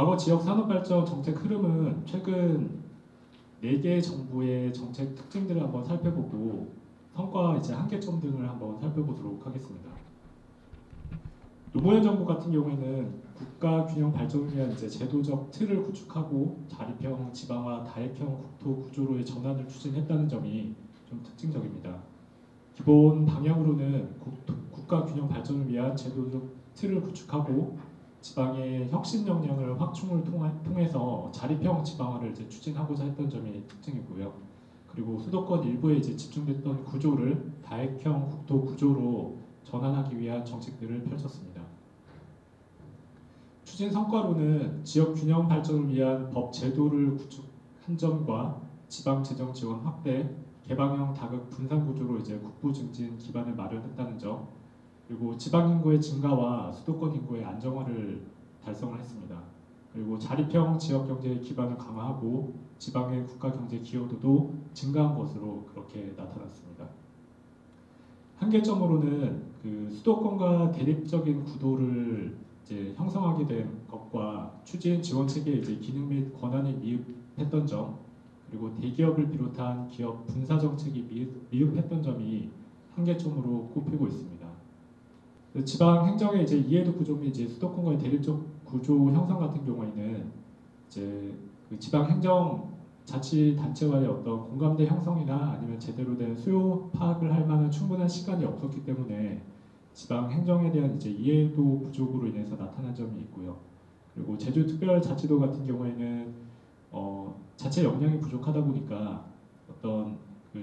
과거 지역 산업발전 정책 흐름은 최근 4개 정부의 정책 특징들을 한번 살펴보고 성과 한계점 등을 한번 살펴보도록 하겠습니다. 노무현 정부 같은 경우에는 국가 균형 발전을 위한 제도적 틀을 구축하고 자립형 지방화 다액형 국토 구조로의 전환을 추진했다는 점이 좀 특징적입니다. 기본 방향으로는 국가 균형 발전을 위한 제도적 틀을 구축하고 지방의 혁신 역량을 확충을 통해서 자립형 지방화를 추진하고자 했던 점이 특징이고요. 그리고 수도권 일부에 집중됐던 구조를 다액형 국토 구조로 전환하기 위한 정책들을 펼쳤습니다. 추진 성과로는 지역 균형 발전을 위한 법 제도를 구축한 점과 지방 재정 지원 확대, 개방형 다극 분산 구조로 국부 증진 기반을 마련했다는 점, 그리고 지방 인구의 증가와 수도권 인구의 안정화를 달성을 했습니다. 그리고 자립형 지역 경제의 기반을 강화하고 지방의 국가 경제 기여도도 증가한 것으로 그렇게 나타났습니다. 한계점으로는 수도권과 대립적인 구도를 형성하게 된 것과 추진 지원 체계의 기능 및 권한이 미흡했던 점, 그리고 대기업을 비롯한 기업 분사 정책이 미흡했던 점이 한계점으로 꼽히고 있습니다. 지방 행정의 이해도 부족 및 수도권과의 대립적 구조 형성 같은 경우에는 지방 행정 자치단체와의 어떤 공감대 형성이나 아니면 제대로 된 수요 파악을 할 만한 충분한 시간이 없었기 때문에 지방 행정에 대한 이해도 부족으로 인해서 나타난 점이 있고요. 그리고 제주특별자치도 같은 경우에는 자체 역량이 부족하다 보니까 어떤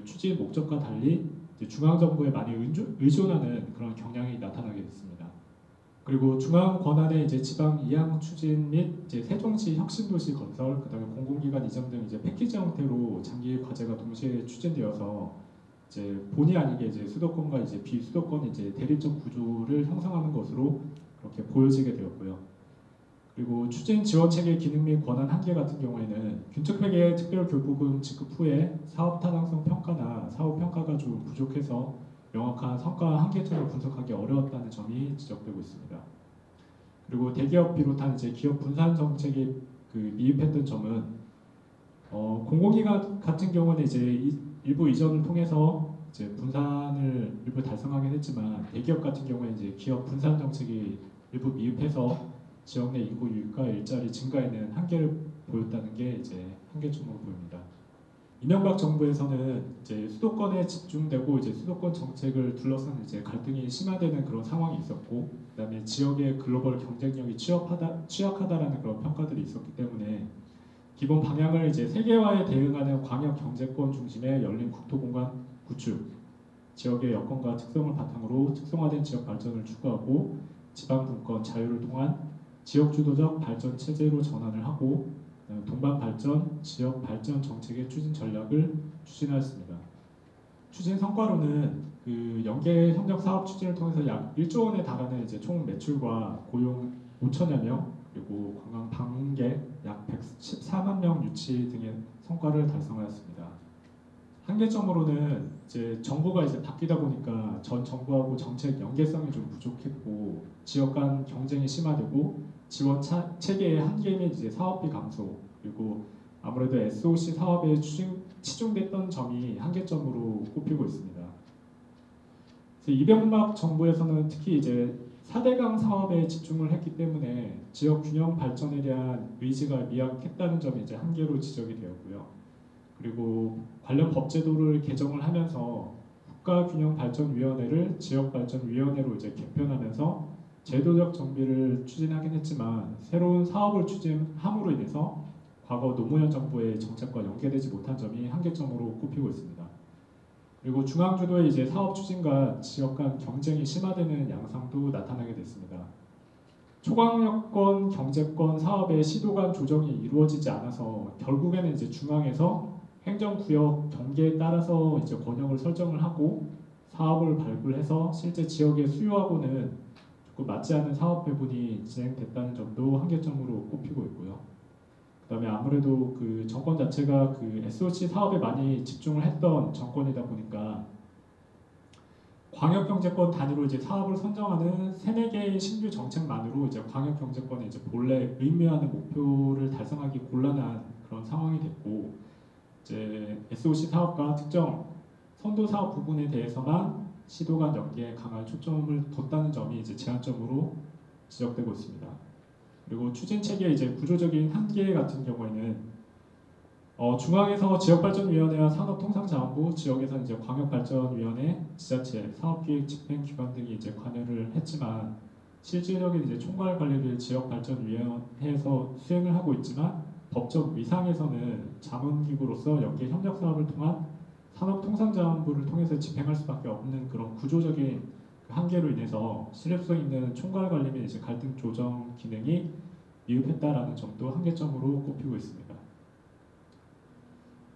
추진 목적과 달리 중앙정부에 많이 의존하는 그런 경향이 나타나게 됐습니다. 그리고 중앙 권한의 지방 이양 추진 및 세종시 혁신도시 건설, 그다음에 공공기관 이전 등 패키지 형태로 장기 과제가 동시에 추진되어서 본의 아니게 수도권과 비수도권 대립적 구조를 형성하는 것으로 그렇게 보여지게 되었고요. 그리고 추진 지원 체계 기능 및 권한 한계 같은 경우에는 균특회계 특별교부금 지급 후에 사업 타당성 평가나 사후 평가가 좀 부족해서 명확한 성과 한계점을 분석하기 어려웠다는 점이 지적되고 있습니다. 그리고 대기업 비롯한 기업 분산 정책이 미흡했던 점은 공공기관 같은 경우는 일부 이전을 통해서 분산을 일부 달성하긴 했지만 대기업 같은 경우에 기업 분산 정책이 일부 미흡해서 지역 내 인구 유입과 일자리 증가에는 한계를 보였다는 게 한계점으로 보입니다. 이명박 정부에서는 수도권에 집중되고 수도권 정책을 둘러싼 갈등이 심화되는 그런 상황이 있었고, 그다음에 지역의 글로벌 경쟁력이 취약하다라는 그런 평가들이 있었기 때문에 기본 방향을 세계화에 대응하는 광역 경제권 중심의 열린 국토공간 구축, 지역의 여건과 특성을 바탕으로 특성화된 지역 발전을 추구하고 지방 분권 자유를 통한 지역 주도적 발전 체제로 전환을 하고 동반 발전, 지역 발전 정책의 추진 전략을 추진하였습니다. 추진 성과로는 연계 협력 사업 추진을 통해서 약 1조 원에 달하는 총 매출과 고용 5천여 명, 그리고 관광 방문객 약 114만 명 유치 등의 성과를 달성하였습니다. 한계점으로는 정부가 바뀌다 보니까 전 정부하고 정책 연계성이 좀 부족했고 지역 간 경쟁이 심화되고 지원 체계의 한계 및 사업비 감소, 그리고 아무래도 SOC 사업에 치중됐던 점이 한계점으로 꼽히고 있습니다. 이명박 정부에서는 특히 4대강 사업에 집중을 했기 때문에 지역 균형 발전에 대한 의지가 미약했다는 점이 한계로 지적이 되었고요. 그리고 관련 법제도를 개정을 하면서 국가균형발전위원회를 지역발전위원회로 개편하면서 제도적 정비를 추진하긴 했지만 새로운 사업을 추진함으로 인해서 과거 노무현 정부의 정책과 연계되지 못한 점이 한계점으로 꼽히고 있습니다. 그리고 중앙주도의 사업 추진과 지역 간 경쟁이 심화되는 양상도 나타나게 됐습니다. 초강력권 경제권 사업의 시도 간 조정이 이루어지지 않아서 결국에는 중앙에서 행정구역 경계에 따라서 권역을 설정을 하고 사업을 발굴해서 실제 지역의 수요하고는 조금 맞지 않는 사업 배분이 진행됐다는 점도 한계점으로 꼽히고 있고요. 그다음에 아무래도 정권 자체가 SOC 사업에 많이 집중을 했던 정권이다 보니까 광역경제권 단위로 이제 사업을 선정하는 3-4개의 신규 정책만으로 이제 광역경제권의 이제 본래 의미하는 목표를 달성하기 곤란한 그런 상황이 됐고, 이제 SOC 사업과 특정 선도 사업 부분에 대해서만 시도 간 연계에 강한 초점을 뒀다는 점이 이제 제한점으로 지적되고 있습니다. 그리고 추진 체계의 이제 구조적인 한계 같은 경우에는 중앙에서 지역발전위원회와 산업통상자원부, 지역에서 이제 광역발전위원회, 지자체, 사업기획 집행기관 등이 이제 관여를 했지만 실질적인 이제 총괄 관리를 지역발전위원회에서 수행을 하고 있지만 법적 위상에서는 자문기구로서 연계 협력 사업을 통한 산업통상자원부를 통해서 집행할 수밖에 없는 그런 구조적인 한계로 인해서 신뢰성 있는 총괄 관리 및 이제 갈등 조정 기능이 미흡했다라는 점도 한계점으로 꼽히고 있습니다.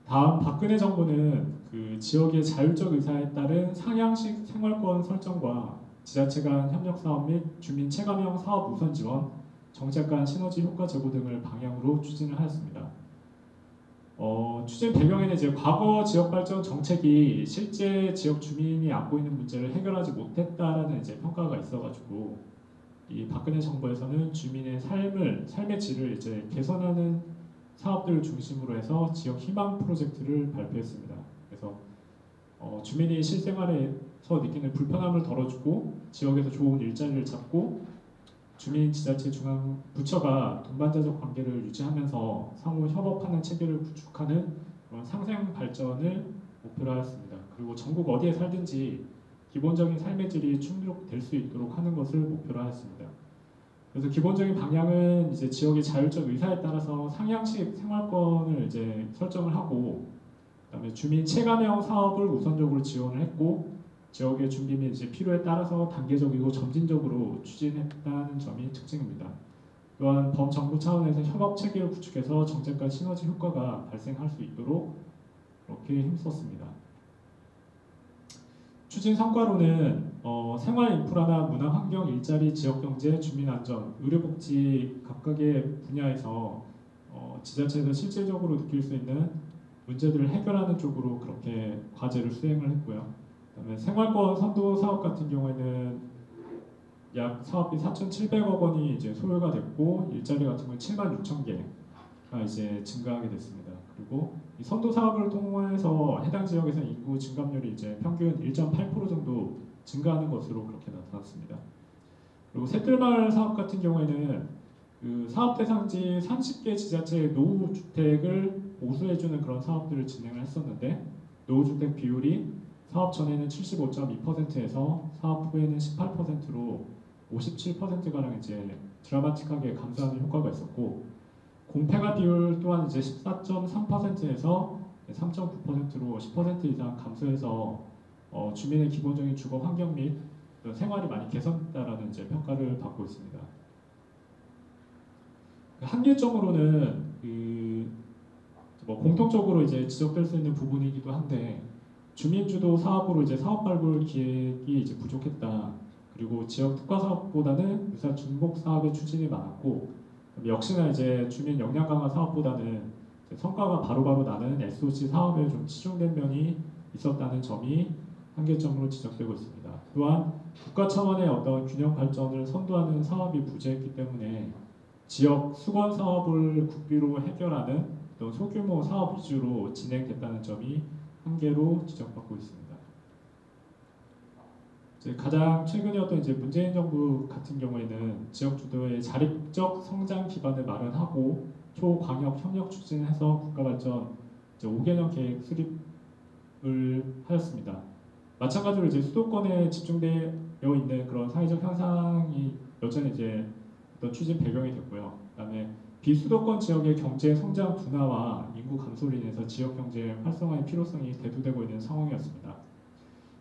다음, 박근혜 정부는 그 지역의 자율적 의사에 따른 상향식 생활권 설정과 지자체 간 협력 사업 및 주민 체감형 사업 우선 지원, 정책 간 시너지 효과 제고 등을 방향으로 추진을 하였습니다. 추진 배경에는 이제 과거 지역 발전 정책이 실제 지역 주민이 안고 있는 문제를 해결하지 못했다라는 이제 평가가 있어가지고 이 박근혜 정부에서는 주민의 삶의 질을 이제 개선하는 사업들을 중심으로 해서 지역 희망 프로젝트를 발표했습니다. 그래서 주민이 실생활에서 느끼는 불편함을 덜어주고 지역에서 좋은 일자리를 찾고 주민, 지자체, 중앙 부처가 동반자적 관계를 유지하면서 상호 협업하는 체계를 구축하는 그런 상생 발전을 목표로 하였습니다. 그리고 전국 어디에 살든지 기본적인 삶의 질이 충족될 수 있도록 하는 것을 목표로 하였습니다. 그래서 기본적인 방향은 이제 지역의 자율적 의사에 따라서 상향식 생활권을 이제 설정을 하고, 그다음에 주민 체감형 사업을 우선적으로 지원을 했고, 지역의 준비 및 이제 필요에 따라서 단계적이고 점진적으로 추진했다는 점이 특징입니다. 또한 범정부 차원에서 협업 체계를 구축해서 정책과 시너지 효과가 발생할 수 있도록 그렇게 힘썼습니다. 추진 성과로는 생활 인프라나 문화 환경, 일자리, 지역 경제, 주민 안전, 의료복지 각각의 분야에서 지자체에서 실질적으로 느낄 수 있는 문제들을 해결하는 쪽으로 그렇게 과제를 수행을 했고요. 그다음에 생활권 선도 사업 같은 경우에는 약 사업비 4,700억 원이 이제 소요가 됐고 일자리 같은 건 76,000개가 이제 증가하게 됐습니다. 그리고 이 선도 사업을 통해서 해당 지역에서 인구 증감률이 이제 평균 1.8% 정도 증가하는 것으로 그렇게 나타났습니다. 그리고 새뜰마을 사업 같은 경우에는 그 사업 대상지 30개 지자체의 노후주택을 보수해주는 그런 사업들을 진행을 했었는데 노후주택 비율이 사업 전에는 75.2%에서 사업 후에는 18%로 57%가량 이제 드라마틱하게 감소하는 효과가 있었고, 공폐가 비율 또한 이제 14.3%에서 3.9%로 10% 이상 감소해서 주민의 기본적인 주거 환경 및 생활이 많이 개선됐다라는 이제 평가를 받고 있습니다. 한계점으로는 뭐 공통적으로 이제 지적될 수 있는 부분이기도 한데, 주민주도 사업으로 이제 사업 발굴 기획이 이제 부족했다. 그리고 지역 특화 사업보다는 유사 중복 사업의 추진이 많았고, 역시나 이제 주민 역량 강화 사업보다는 성과가 바로바로 나는 SOC 사업에 좀 치중된 면이 있었다는 점이 한계점으로 지적되고 있습니다. 또한 국가 차원의 어떤 균형 발전을 선도하는 사업이 부재했기 때문에 지역 수건 사업을 국비로 해결하는 어떤 소규모 사업 위주로 진행됐다는 점이 한계로 지적받고 있습니다. 이제 가장 최근이었던 이제 문재인 정부 같은 경우에는 지역 주도의 자립적 성장 기반을 마련하고 초광역 협력 추진해서 국가 발전 5개년 계획 수립을 하였습니다. 마찬가지로 이제 수도권에 집중되어 있는 그런 사회적 현상이 여전히 이제 어떤 추진 배경이 됐고요. 그다음에 비수도권 지역의 경제 성장 둔화와 인구 감소로 인해서 지역 경제 활성화의 필요성이 대두되고 있는 상황이었습니다.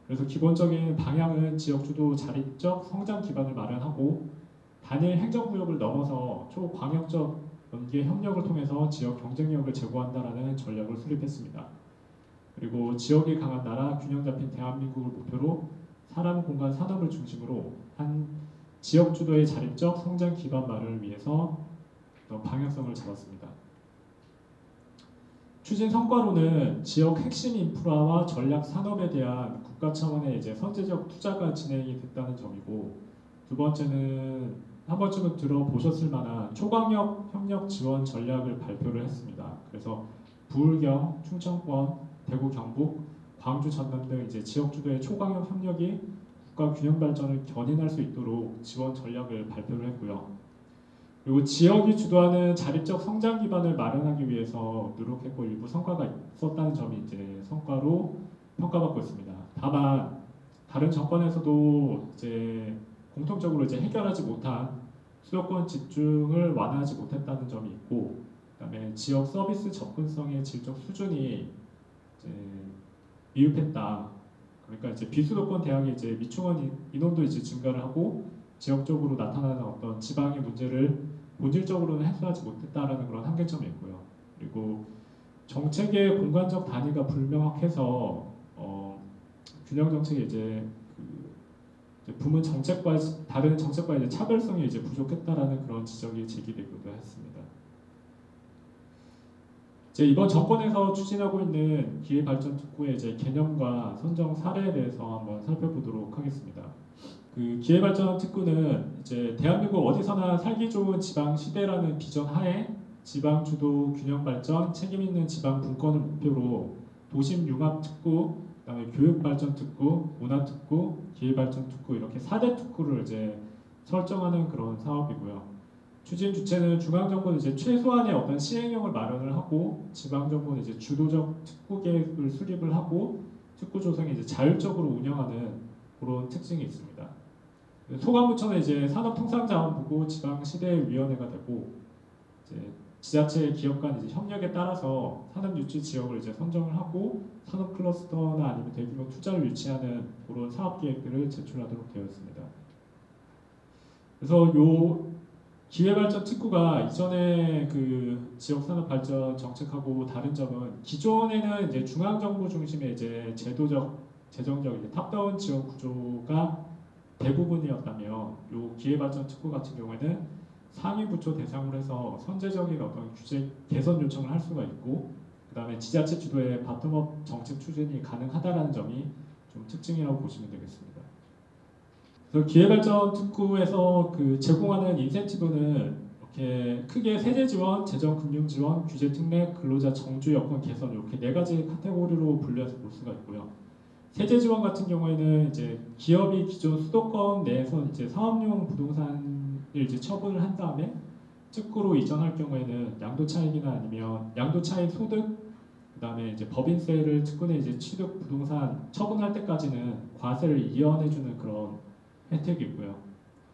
그래서 기본적인 방향은 지역 주도 자립적 성장 기반을 마련하고 단일 행정구역을 넘어서 초광역적 연계 협력을 통해서 지역 경쟁력을 제고한다라는 전략을 수립했습니다. 그리고 지역이 강한 나라, 균형 잡힌 대한민국을 목표로 사람, 공간, 산업을 중심으로 한 지역 주도의 자립적 성장 기반 마련을 위해서 방향성을 잡았습니다. 추진 성과로는 지역 핵심 인프라와 전략 산업에 대한 국가 차원의 이제 선제적 투자가 진행이 됐다는 점이고, 두 번째는 한 번쯤은 들어보셨을 만한 초강력 협력 지원 전략을 발표를 했습니다. 그래서 부울경, 충청권, 대구 경북, 광주 전남 등 이제 지역 주도의 초강력 협력이 국가 균형 발전을 견인할 수 있도록 지원 전략을 발표를 했고요. 그리고 지역이 주도하는 자립적 성장 기반을 마련하기 위해서 노력했고 일부 성과가 있었다는 점이 이제 성과로 평가받고 있습니다. 다만 다른 정권에서도 이제 공통적으로 이제 해결하지 못한 수도권 집중을 완화하지 못했다는 점이 있고, 그다음에 지역 서비스 접근성의 질적 수준이 이제 미흡했다. 그러니까 이제 비수도권 대학의 이제 미충원 인원도 이제 증가를 하고 지역적으로 나타나는 어떤 지방의 문제를 본질적으로는 해소하지 못했다라는 그런 한계점이 있고요. 그리고 정책의 공간적 단위가 불명확해서 균형 정책이 이제 부문 정책과 다른 정책과 이제 차별성이 이제 부족했다라는 그런 지적이 제기되기도 했습니다. 이제 이번 정권에서 추진하고 있는 기회발전특구의 이제 개념과 선정 사례에 대해서 한번 살펴보도록 하겠습니다. 그 기회발전특구는 이제 대한민국 어디서나 살기 좋은 지방 시대라는 비전 하에 지방 주도 균형 발전, 책임 있는 지방 분권을 목표로 도심 융합 특구, 그다음에 교육 발전 특구, 문화 특구, 기회발전 특구 이렇게 4대 특구를 이제 설정하는 그런 사업이고요. 추진 주체는 중앙 정부는 이제 최소한의 어떤 시행령을 마련을 하고 지방 정부는 이제 주도적 특구 계획을 수립을 하고 특구 조성이 이제 자율적으로 운영하는 그런 특징이 있습니다. 소관부처는 이제 산업통상자원부고 지방시대위원회가 되고 이제 지자체 기업 간 이제 협력에 따라서 산업 유치 지역을 이제 선정을 하고 산업 클러스터나 아니면 대규모 투자를 유치하는 그런 사업 계획들을 제출하도록 되어 있습니다. 그래서 요 기회발전 특구가 이전에 그 지역산업 발전 정책하고 다른 점은 기존에는 이제 중앙정부 중심의 이제 제도적, 재정적 이제 탑다운 지원 구조가 대부분이었다면 요 기회발전 특구 같은 경우에는 상위 부처 대상으로 해서 선제적인 어떤 규제 개선 요청을 할 수가 있고, 그 다음에 지자체 주도의 바텀업 정책 추진이 가능하다라는 점이 좀 특징이라고 보시면 되겠습니다. 그래서 기회발전 특구에서 그 제공하는 인센티브는 이렇게 크게 세제 지원, 재정 금융 지원, 규제 특례, 근로자 정주 여건 개선 이렇게 네 가지 카테고리로 분류해서 볼 수가 있고요. 세제 지원 같은 경우에는 이제 기업이 기존 수도권 내에서 이제 사업용 부동산을 이제 처분을 한 다음에 특구로 이전할 경우에는 양도 차익이나 아니면 양도 차익 소득, 그다음에 이제 법인세를 특구 내 이제 취득 부동산 처분할 때까지는 과세를 이연해주는 그런 혜택이 있고요.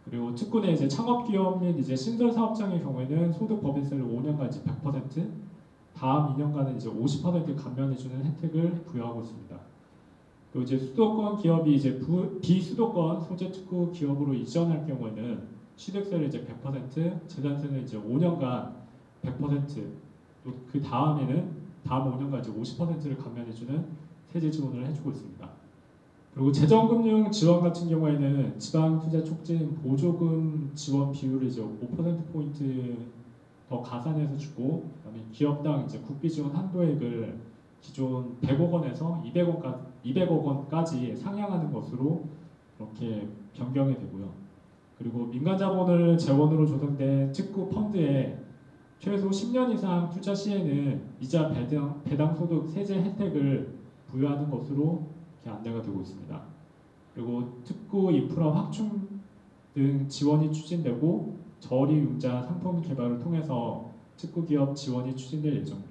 그리고 특구 내 이제 창업 기업 및 이제 신설 사업장의 경우에는 소득 법인세를 5년간 이제 100%, 다음 2년간은 이제 50% 감면해주는 혜택을 부여하고 있습니다. 그리고 이제 수도권 기업이 이제 비수도권 소재 특구 기업으로 이전할 경우에는 취득세를 이제 100%, 재산세는 이제 5년간 100%, 또 그 다음에는 다음 5년간 이제 50%를 감면해주는 세제 지원을 해주고 있습니다. 그리고 재정금융 지원 같은 경우에는 지방투자 촉진 보조금 지원 비율을 이제 5%포인트 더 가산해서 주고, 그다음에 기업당 이제 국비 지원 한도액을 기존 100억 원에서 200억 원까지 상향하는 것으로 이렇게 변경이 되고요. 그리고 민간 자본을 재원으로 조성된 특구 펀드에 최소 10년 이상 투자 시에는 이자 배당 소득 세제 혜택을 부여하는 것으로 이렇게 안내가 되고 있습니다. 그리고 특구 인프라 확충 등 지원이 추진되고 저리 융자 상품 개발을 통해서 특구 기업 지원이 추진될 예정입니다.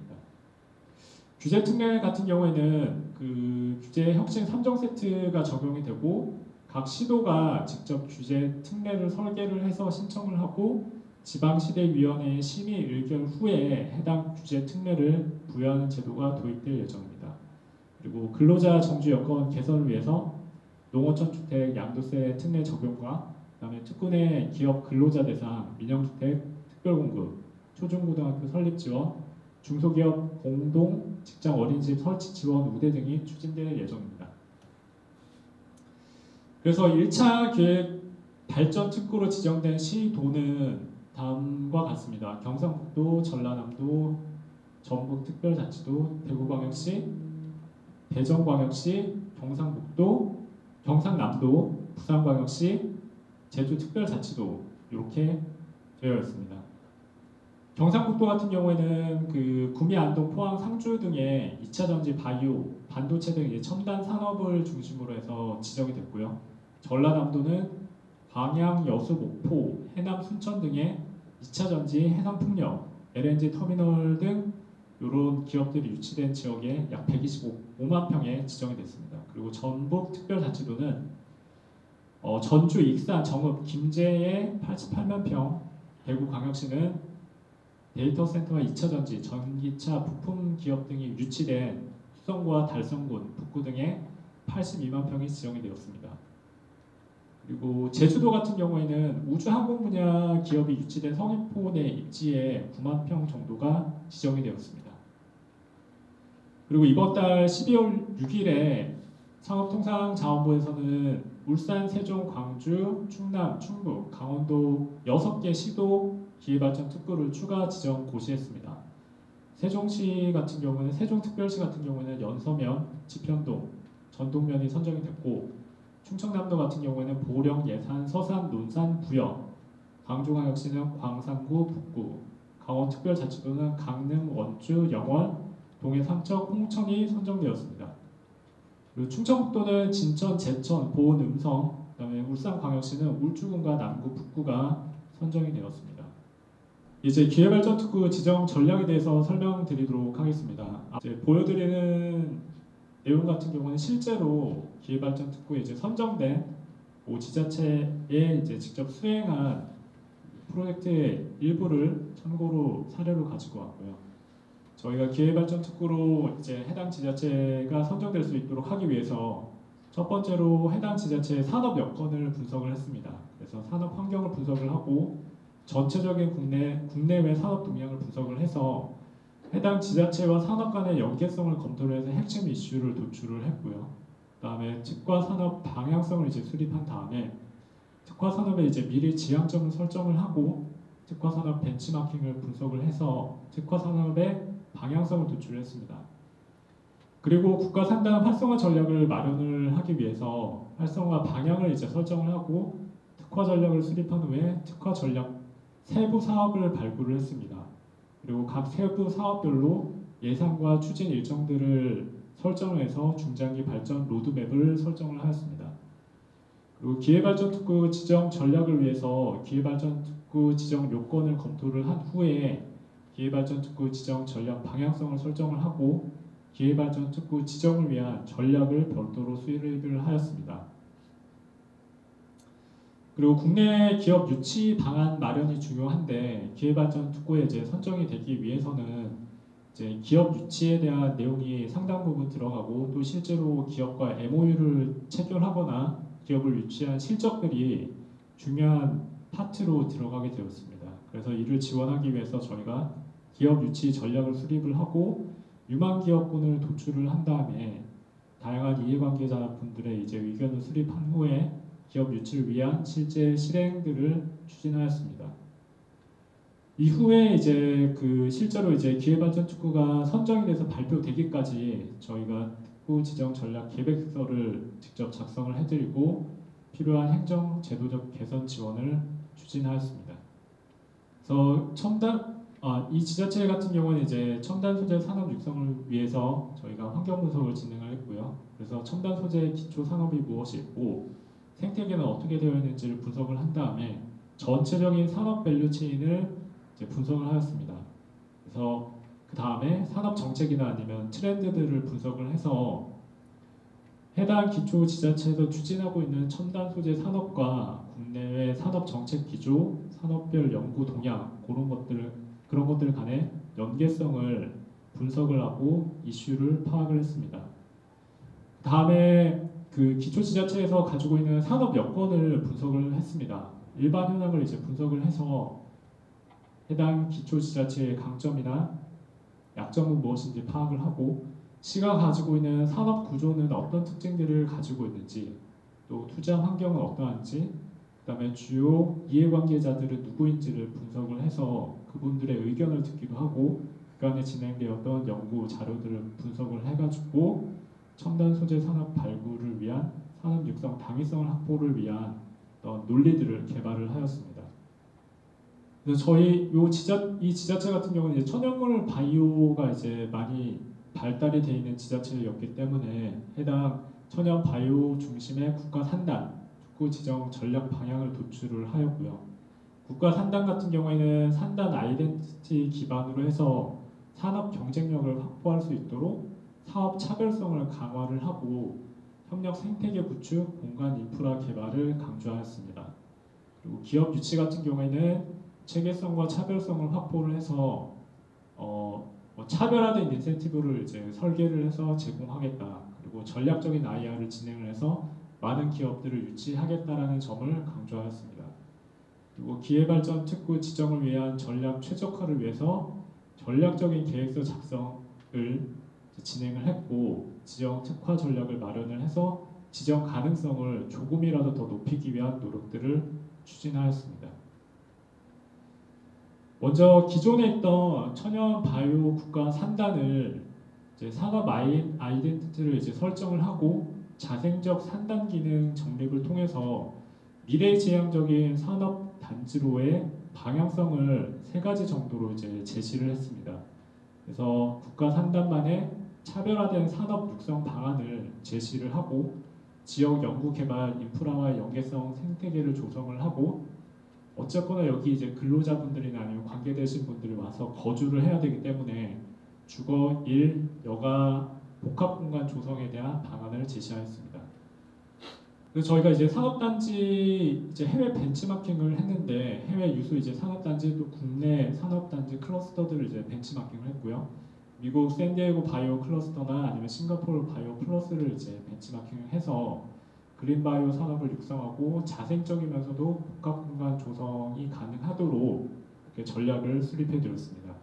규제 특례 같은 경우에는 그 규제 혁신 3종 세트가 적용이 되고 각 시도가 직접 규제 특례를 설계를 해서 신청을 하고 지방시대위원회의 심의 의결 후에 해당 규제 특례를 부여하는 제도가 도입될 예정입니다. 그리고 근로자 정주 여건 개선을 위해서 농어촌 주택 양도세 특례 적용과 그다음에 특구 내 기업 근로자 대상 민영주택 특별공급, 초중고등학교 설립 지원, 중소기업 공동 직장 어린이집 설치 지원 우대 등이 추진될 예정입니다. 그래서 1차 계획 발전 특구로 지정된 시도는 다음과 같습니다. 경상북도, 전라남도, 전북특별자치도, 대구광역시, 대전광역시, 경상북도, 경상남도, 부산광역시, 제주특별자치도 이렇게 되어 있습니다. 경상북도 같은 경우에는 그 구미, 안동, 포항, 상주 등의 2차 전지 바이오, 반도체 등 이제 첨단 산업을 중심으로 해서 지정이 됐고요. 전라남도는 광양, 여수, 목포, 해남, 순천 등의 2차 전지, 해상풍력, LNG 터미널 등 이런 기업들이 유치된 지역에 약 125만 평에 지정이 됐습니다. 그리고 전북특별자치도는 전주, 익산, 정읍, 김제에 88만 평, 대구광역시는 데이터 센터와 2차 전지, 전기차, 부품 기업 등이 유치된 수성구와 달성군, 북구 등에 82만 평이 지정이 되었습니다. 그리고 제주도 같은 경우에는 우주항공 분야 기업이 유치된 서귀포 내 입지에 9만 평 정도가 지정이 되었습니다. 그리고 이번 달 12월 6일에 산업통상자원부에서는 울산, 세종, 광주, 충남, 충북, 강원도 6개 시도 기회발전 특구를 추가 지정 고시했습니다. 세종시 같은 경우는 세종특별시 같은 경우는 연서면, 지편동, 전동면이 선정이 됐고 충청남도 같은 경우에는 보령, 예산, 서산, 논산, 부영, 광주광역시는 광산구, 북구, 강원특별자치도는 강릉, 원주, 영월, 동해, 삼척, 홍천이 선정되었습니다. 그리고 충청북도는 진천, 제천, 보은, 음성, 그다음에 울산광역시는 울주군과 남구, 북구가 선정이 되었습니다. 이제 기회발전특구 지정 전략에 대해서 설명드리도록 하겠습니다. 이제 보여드리는 내용 같은 경우는 실제로 기회발전특구에 이제 선정된 지자체에 이제 직접 수행한 프로젝트의 일부를 참고로 사례로 가지고 왔고요. 저희가 기회발전특구로 이제 해당 지자체가 선정될 수 있도록 하기 위해서 첫 번째로 해당 지자체의 산업 여건을 분석을 했습니다. 그래서 산업 환경을 분석을 하고 전체적인 국내외 산업 동향을 분석을 해서 해당 지자체와 산업 간의 연계성을 검토를 해서 핵심 이슈를 도출을 했고요. 그다음에 특화 산업 방향성을 이제 수립한 다음에 특화 산업의 이제 미래 지향점을 설정을 하고 특화 산업 벤치마킹을 분석을 해서 특화 산업의 방향성을 도출했습니다. 그리고 국가 상당 활성화 전략을 마련을 하기 위해서 활성화 방향을 이제 설정을 하고 특화 전략을 수립한 후에 특화 전략 세부 사업을 발굴을 했습니다. 그리고 각 세부 사업별로 예산과 추진 일정들을 설정을 해서 중장기 발전 로드맵을 설정을 하였습니다. 그리고 기회발전특구 지정 전략을 위해서 기회발전특구 지정 요건을 검토를 한 후에 기회발전특구 지정 전략 방향성을 설정을 하고 기회발전특구 지정을 위한 전략을 별도로 수립을 하였습니다. 그리고 국내 기업 유치 방안 마련이 중요한데 기회발전특구에 이제 선정이 되기 위해서는 이제 기업 유치에 대한 내용이 상당 부분 들어가고 또 실제로 기업과 MOU를 체결하거나 기업을 유치한 실적들이 중요한 파트로 들어가게 되었습니다. 그래서 이를 지원하기 위해서 저희가 기업 유치 전략을 수립을 하고 유망 기업군을 도출을 한 다음에 다양한 이해관계자분들의 이제 의견을 수립한 후에 기업 유치를 위한 실제 실행들을 추진하였습니다. 이후에 이제 실제로 이제 기회발전특구가 선정이 돼서 발표되기까지 저희가 특구 지정 전략 계획서를 직접 작성을 해드리고 필요한 행정 제도적 개선 지원을 추진하였습니다. 그래서 이 지자체 같은 경우는 이제 첨단 소재 산업 육성을 위해서 저희가 환경 분석을 진행을 했고요. 그래서 첨단 소재 기초 산업이 무엇이 있고 생태계는 어떻게 되어 있는지를 분석을 한 다음에 전체적인 산업 밸류 체인을 이제 분석을 하였습니다. 그래서 그 다음에 산업 정책이나 아니면 트렌드들을 분석을 해서 해당 기초 지자체에서 추진하고 있는 첨단 소재 산업과 국내외 산업 정책 기조, 산업별 연구 동향 그런 것들 간의 연계성을 분석을 하고 이슈를 파악을 했습니다. 다음에 기초 지자체에서 가지고 있는 산업 여건을 분석을 했습니다. 일반 현황을 이제 분석을 해서 해당 기초 지자체의 강점이나 약점은 무엇인지 파악을 하고 시가 가지고 있는 산업 구조는 어떤 특징들을 가지고 있는지 또 투자 환경은 어떠한지 그다음에 주요 이해관계자들은 누구인지를 분석을 해서 그분들의 의견을 듣기도 하고 그간에 진행되었던 연구 자료들을 분석을 해가지고 첨단 소재 산업 발굴을 위한 산업 육성 당위성을 확보를 위한 어떤 논리들을 개발을 하였습니다. 그래서 저희 이 지자체 같은 경우는 이제 천연물 바이오가 이제 많이 발달이 되어 있는 지자체였기 때문에 해당 천연 바이오 중심의 국가 산단, 국고 지정 전략 방향을 도출을 하였고요. 국가 산단 같은 경우에는 산단 아이덴티티 기반으로 해서 산업 경쟁력을 확보할 수 있도록 사업 차별성을 강화를 하고 협력 생태계 구축, 공간 인프라 개발을 강조하였습니다. 그리고 기업 유치 같은 경우에는 체계성과 차별성을 확보를 해서 차별화된 인센티브를 이제 설계를 해서 제공하겠다. 그리고 전략적인 IR을 진행을 해서 많은 기업들을 유치하겠다라는 점을 강조하였습니다. 그리고 기회발전 특구 지정을 위한 전략 최적화를 위해서 전략적인 계획서 작성을 진행을 했고 지정 특화 전략을 마련을 해서 지정 가능성을 조금이라도 더 높이기 위한 노력들을 추진하였습니다. 먼저 기존에 있던 천연 바이오 국가 산단을 이제 산업 아이덴티티를 이제 설정을 하고 자생적 산단 기능 정립을 통해서 미래지향적인 산업 단지로의 방향성을 3가지 정도로 이제 제시를 했습니다. 그래서 국가 산단만의 차별화된 산업 육성 방안을 제시를 하고 지역 연구 개발 인프라와 연계성 생태계를 조성을 하고 어쨌거나 여기 이제 근로자분들이나 아니면 관계되신 분들이 와서 거주를 해야 되기 때문에 주거, 일, 여가, 복합공간 조성에 대한 방안을 제시하였습니다. 그래서 저희가 이제 산업단지 이제 해외 벤치마킹을 했는데 해외 유수 이제 산업단지 또 국내 산업단지 클러스터들을 이제 벤치마킹을 했고요. 미국 샌디에고 바이오 클러스터나 아니면 싱가포르 바이오 플러스를 이제 벤치마킹을 해서 그린 바이오 산업을 육성하고 자생적이면서도 복합 공간 조성이 가능하도록 이렇게 전략을 수립해 드렸습니다.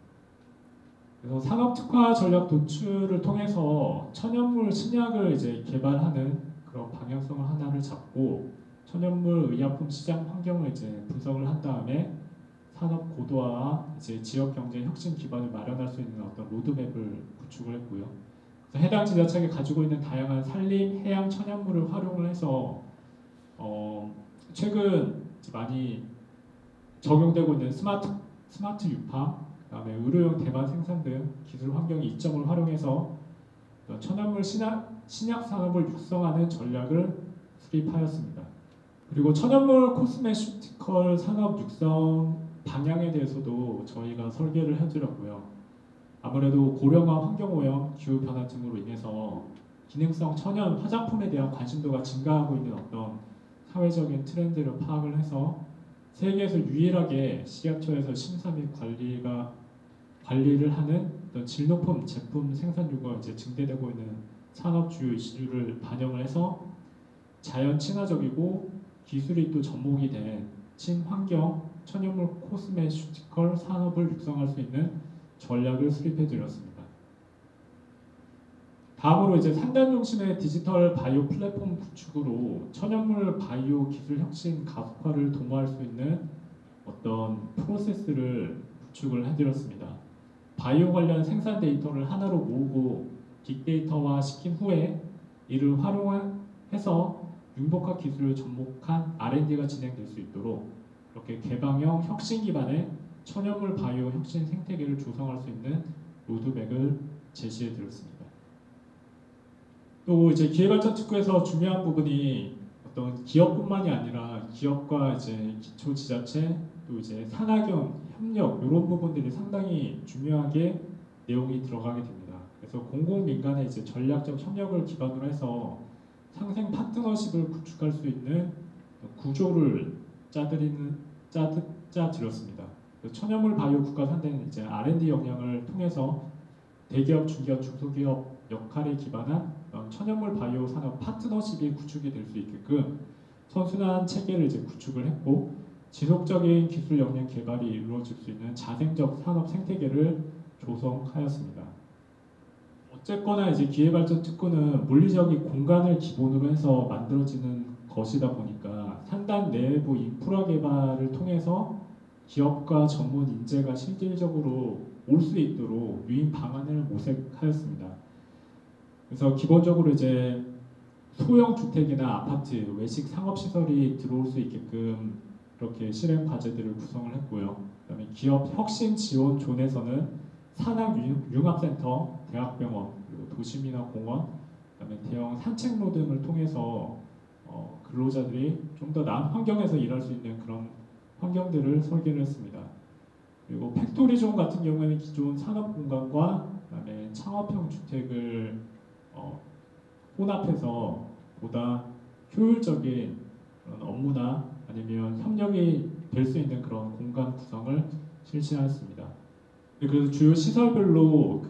그래서 산업 특화 전략 도출을 통해서 천연물 신약을 이제 개발하는 그런 방향성을 하나를 잡고 천연물 의약품 시장 환경을 이제 분석을 한 다음에 산업 고도화와 이제 지역 경제 혁신 기반을 마련할 수 있는 어떤 로드맵을 구축을 했고요. 해당 지자체가 가지고 있는 다양한 산림, 해양 천연물을 활용을 해서 최근 많이 적용되고 있는 스마트 유팜, 그다음에 의료용 대만 생산 등 기술 환경 이점을 활용해서 천연물 신약 산업을 육성하는 전략을 수립하였습니다. 그리고 천연물 코스메슈티컬 산업 육성 방향에 대해서도 저희가 설계를 해드렸고요. 아무래도 고령화 환경오염, 기후변화 등으로 인해서 기능성 천연 화장품에 대한 관심도가 증가하고 있는 어떤 사회적인 트렌드를 파악을 해서 세계에서 유일하게 식약처에서 심사 및 관리를 하는 어떤 질 높은 제품 생산료가 이제 증대되고 있는 산업 주요 이슈를 반영을 해서 자연 친화적이고 기술이 또 접목이 된 친환경 천연물 코스메슈티컬 산업을 육성할 수 있는 전략을 수립해 드렸습니다. 다음으로 이제 산단 중심의 디지털 바이오 플랫폼 구축으로 천연물 바이오 기술 혁신 가속화를 도모할 수 있는 어떤 프로세스를 구축을 해드렸습니다. 바이오 관련 생산 데이터를 하나로 모으고 빅데이터화 시킨 후에 이를 활용해서 융복합 기술을 접목한 R&D가 진행될 수 있도록 이렇게 개방형 혁신 기반의 천연물 바이오 혁신 생태계를 조성할 수 있는 로드맵을 제시해 드렸습니다. 또 이제 기회발전 특구에서 중요한 부분이 어떤 기업뿐만이 아니라 기업과 이제 기초 지자체 또 이제 산학연 협력 이런 부분들이 상당히 중요하게 내용이 들어가게 됩니다. 그래서 공공민간의 이제 전략적 협력을 기반으로 해서 상생 파트너십을 구축할 수 있는 구조를 짜드렸습니다. 천연물 바이오 국가 산대는 이제 R&D 역량을 통해서 대기업, 중기업, 중소기업 역할에 기반한 천연물 바이오 산업 파트너십이 구축이 될 수 있게끔 선순환 체계를 이제 구축을 했고 지속적인 기술 역량 개발이 이루어질 수 있는 자생적 산업 생태계를 조성하였습니다. 어쨌거나 이제 기회발전 특구는 물리적인 공간을 기본으로 해서 만들어지는 것이다 보니까 산단 내부 인프라 개발을 통해서 기업과 전문 인재가 실질적으로 올 수 있도록 유인 방안을 모색하였습니다. 그래서 기본적으로 이제 소형 주택이나 아파트, 외식 상업 시설이 들어올 수 있게끔 이렇게 실행 과제들을 구성을 했고요. 그다음에 기업 혁신 지원 존에서는 산학 융합센터, 대학병원, 그리고 도심이나 공원, 그다음에 대형 산책로 등을 통해서 근로자들이 좀 더 나은 환경에서 일할 수 있는 그런 환경들을 설계를 했습니다. 그리고 팩토리존 같은 경우에는 기존 산업 공간과 그다음에 창업형 주택을 혼합해서 보다 효율적인 그런 업무나 아니면 협력이 될 수 있는 그런 공간 구성을 실시하였습니다. 그래서 주요 시설별로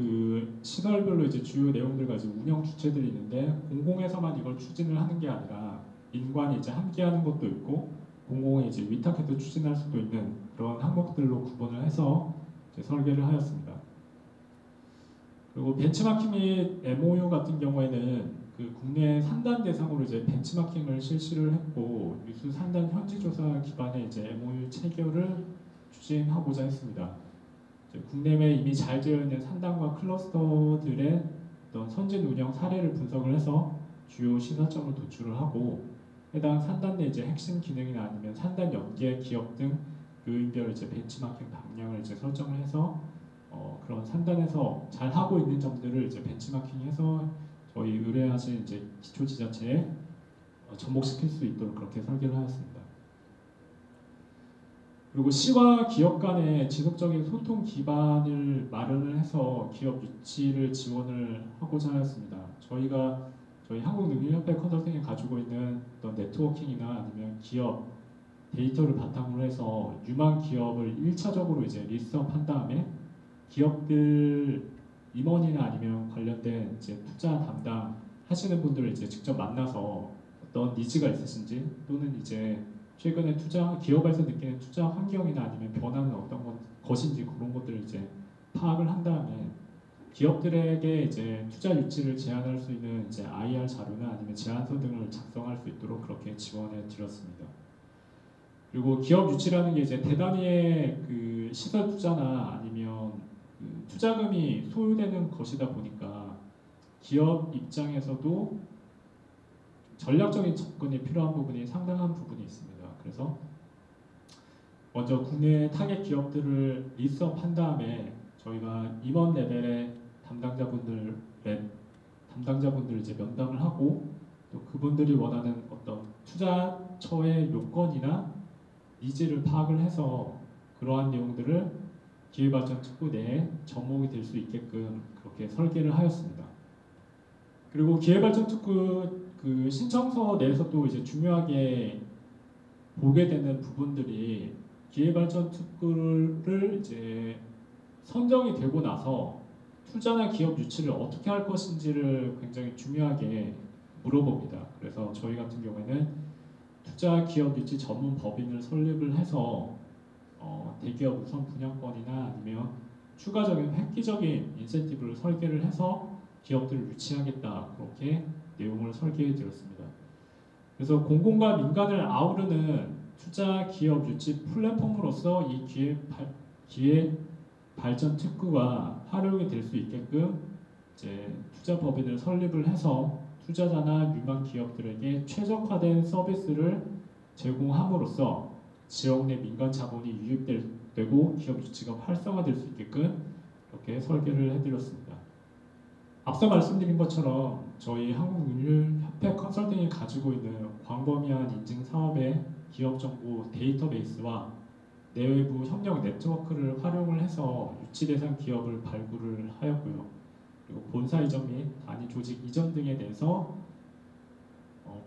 이제 주요 내용들 가지고 운영 주체들이 있는데 공공에서만 이걸 추진을 하는 게 아니라 민관이 이제 함께하는 것도 있고 공공에 이제 위탁해서 추진할 수도 있는 그런 항목들로 구분을 해서 이제 설계를 하였습니다. 그리고 벤치마킹 및 MOU 같은 경우에는 국내 산단 대상으로 이제 벤치마킹을 실시를 했고 유수 산단 현지 조사 기반의 이제 MOU 체결을 추진하고자 했습니다. 국내외 이미 잘 되어 있는 산단과 클러스터들의 어떤 선진 운영 사례를 분석을 해서 주요 시사점을 도출을 하고 해당 산단 내 이제 핵심 기능이나 아니면 산단 연계 기업 등 요인별 이제 벤치마킹 방향을 이제 설정을 해서 그런 산단에서 잘 하고 있는 점들을 이제 벤치마킹해서 저희 의뢰하신 이제 기초지자체에 접목시킬 수 있도록 그렇게 설계를 하였습니다. 그리고 시와 기업 간의 지속적인 소통 기반을 마련을 해서 기업 유치를 지원을 하고자 하였습니다. 저희 한국능력협회 컨설팅이 가지고 있는 어떤 네트워킹이나 아니면 기업 데이터를 바탕으로 해서 유망 기업을 1차적으로 이제 리스트업한 다음에 기업들 임원이나 아니면 관련된 이제 투자 담당 하시는 분들을 이제 직접 만나서 어떤 니즈가 있으신지 또는 이제 최근에 기업에서 느끼는 투자 환경이나 아니면 변화는 어떤 것인지 그런 것들을 이제 파악을 한 다음에 기업들에게 이제 투자 유치를 제안할 수 있는 이제 IR 자료나 아니면 제안서 등을 작성할 수 있도록 그렇게 지원해 드렸습니다. 그리고 기업 유치라는 게 이제 대단위의 시설 투자나 아니면 투자금이 소요되는 것이다 보니까 기업 입장에서도 전략적인 접근이 필요한 부분이 상당한 부분이 있습니다. 그래서 먼저 국내 타겟 기업들을 리스트업한 다음에 저희가 임원 레벨의 담당자분들 이제 면담을 하고 또 그분들이 원하는 어떤 투자처의 요건이나 니즈를 파악을 해서 그러한 내용들을 기회발전 특구 내에 접목이 될 수 있게끔 그렇게 설계를 하였습니다. 그리고 기회발전 특구 신청서 내에서 또 이제 중요하게 보게 되는 부분들이 기회발전 특구를 이제 선정이 되고 나서 투자나 기업 유치를 어떻게 할 것인지를 굉장히 중요하게 물어봅니다. 그래서 저희 같은 경우에는 투자 기업 유치 전문 법인을 설립을 해서 대기업 우선 분양권이나 아니면 추가적인 획기적인 인센티브를 설계를 해서 기업들을 유치하겠다 그렇게 내용을 설계해 드렸습니다. 그래서 공공과 민간을 아우르는 투자 기업 유치 플랫폼으로서 이 기회 발전 특구가 활용이 될 수 있게끔 이제 투자 법인을 설립을 해서 투자자나 유망 기업들에게 최적화된 서비스를 제공함으로써 지역 내 민간 자본이 유입되고 기업 유치가 활성화될 수 있게끔 이렇게 설계를 해드렸습니다. 앞서 말씀드린 것처럼 저희 한국윤율협회 컨설팅이 가지고 있는 광범위한 인증 사업의 기업 정보 데이터베이스와 내외부 협력 네트워크를 활용을 해서 유치 대상 기업을 발굴을 하였고요. 그리고 본사 이전 및 단위 조직 이전 등에 대해서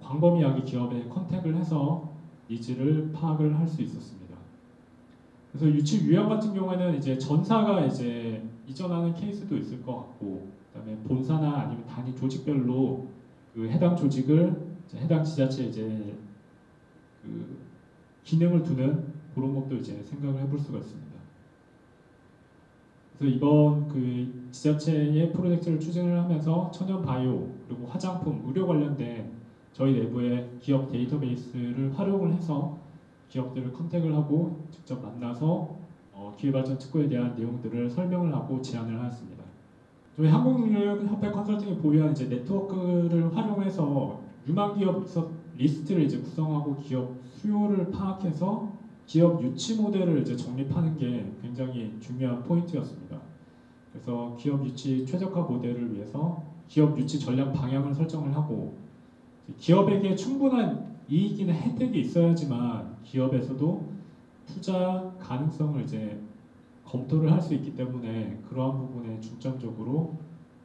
광범위하게 기업에 컨택을 해서 니즈를 파악을 할 수 있었습니다. 그래서 유치 유형 같은 경우에는 이제 전사가 이제 이전하는 케이스도 있을 것 같고, 그다음에 본사나 아니면 단위 조직별로 해당 조직을 해당 지자체에 이제 기능을 두는 그런 것도 이제 생각을 해볼 수가 있습니다. 그래서 이번 지자체의 프로젝트를 추진을 하면서 천연 바이오 그리고 화장품, 의료 관련된 저희 내부의 기업 데이터베이스를 활용을 해서 기업들을 컨택을 하고 직접 만나서 기회발전 특구에 대한 내용들을 설명을 하고 제안을 하였습니다. 저희 한국능력협회 컨설팅이 보유한 이제 네트워크를 활용해서 유망 기업 리스트를 이제 구성하고 기업 수요를 파악해서 기업 유치 모델을 이제 정립하는 게 굉장히 중요한 포인트였습니다. 그래서 기업 유치 최적화 모델을 위해서 기업 유치 전략 방향을 설정을 하고 기업에게 충분한 이익이나 혜택이 있어야지만 기업에서도 투자 가능성을 이제 검토를 할 수 있기 때문에 그러한 부분에 중점적으로